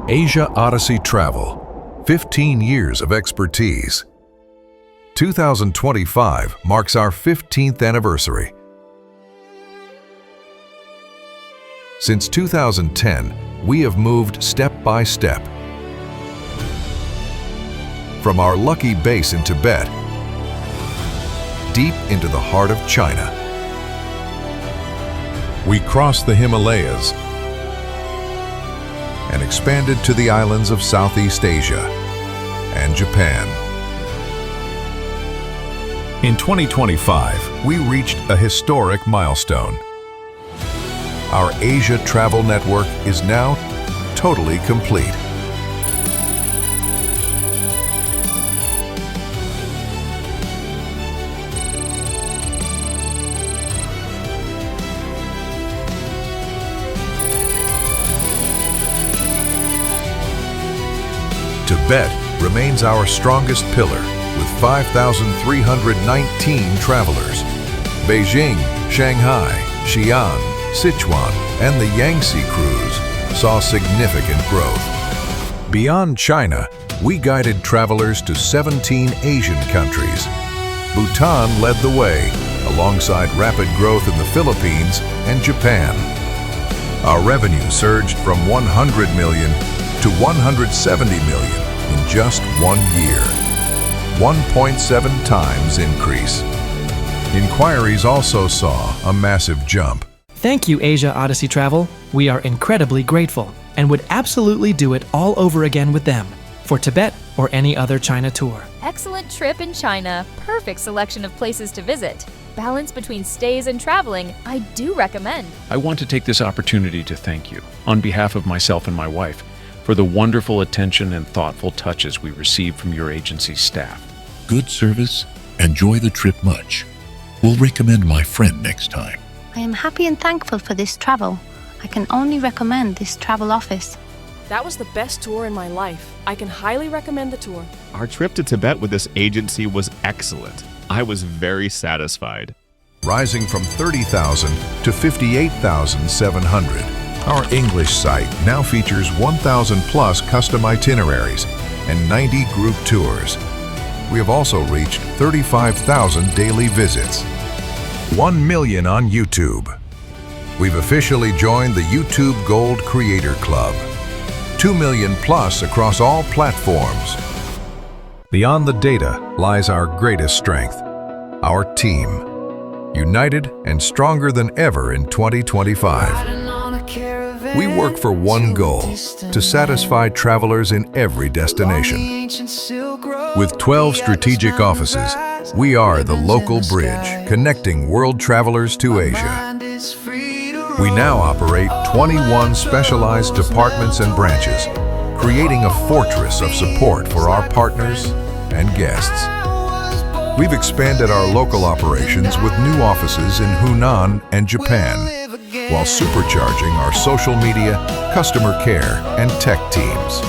Asia Odyssey Travel, 15 years of expertise. 2025 marks our 15th anniversary. Since 2010, we have moved step by step. From our lucky base in Tibet, deep into the heart of China. We crossed the Himalayas and expanded to the islands of Southeast Asia and Japan. In 2025, we reached a historic milestone. Our Asia travel network is now totally complete. Tibet remains our strongest pillar with 5,319 travelers. Beijing, Shanghai, Xi'an, Sichuan, and the Yangtze cruise saw significant growth. Beyond China, we guided travelers to 17 Asian countries. Bhutan led the way, alongside rapid growth in the Philippines and Japan. Our revenue surged from 100 million to 170 million in just 1 year. 1.7 times increase. Inquiries also saw a massive jump. Thank you, Asia Odyssey Travel. We are incredibly grateful and would absolutely do it all over again with them for Tibet or any other China tour. Excellent trip in China. Perfect selection of places to visit. Balance between stays and traveling, I do recommend. I want to take this opportunity to thank you, on behalf of myself and my wife, for the wonderful attention and thoughtful touches we received from your agency's staff. Good service. Enjoy the trip much. We'll recommend my friend next time. I am happy and thankful for this travel. I can only recommend this travel office. That was the best tour in my life. I can highly recommend the tour. Our trip to Tibet with this agency was excellent. I was very satisfied. Rising from 30,000 to 58,700. Our English site now features 1,000 plus custom itineraries and 90 group tours. We have also reached 35,000 daily visits. 1 million on YouTube. We've officially joined the YouTube Gold Creator Club. 2 million plus across all platforms. Beyond the data lies our greatest strength, our team. United and stronger than ever in 2025. We work for one goal, to satisfy travelers in every destination. With 12 strategic offices, we are the local bridge connecting world travelers to Asia. We now operate 21 specialized departments and branches, creating a fortress of support for our partners and guests. We've expanded our local operations with new offices in Hunan and Japan, while supercharging our social media, customer care, and tech teams.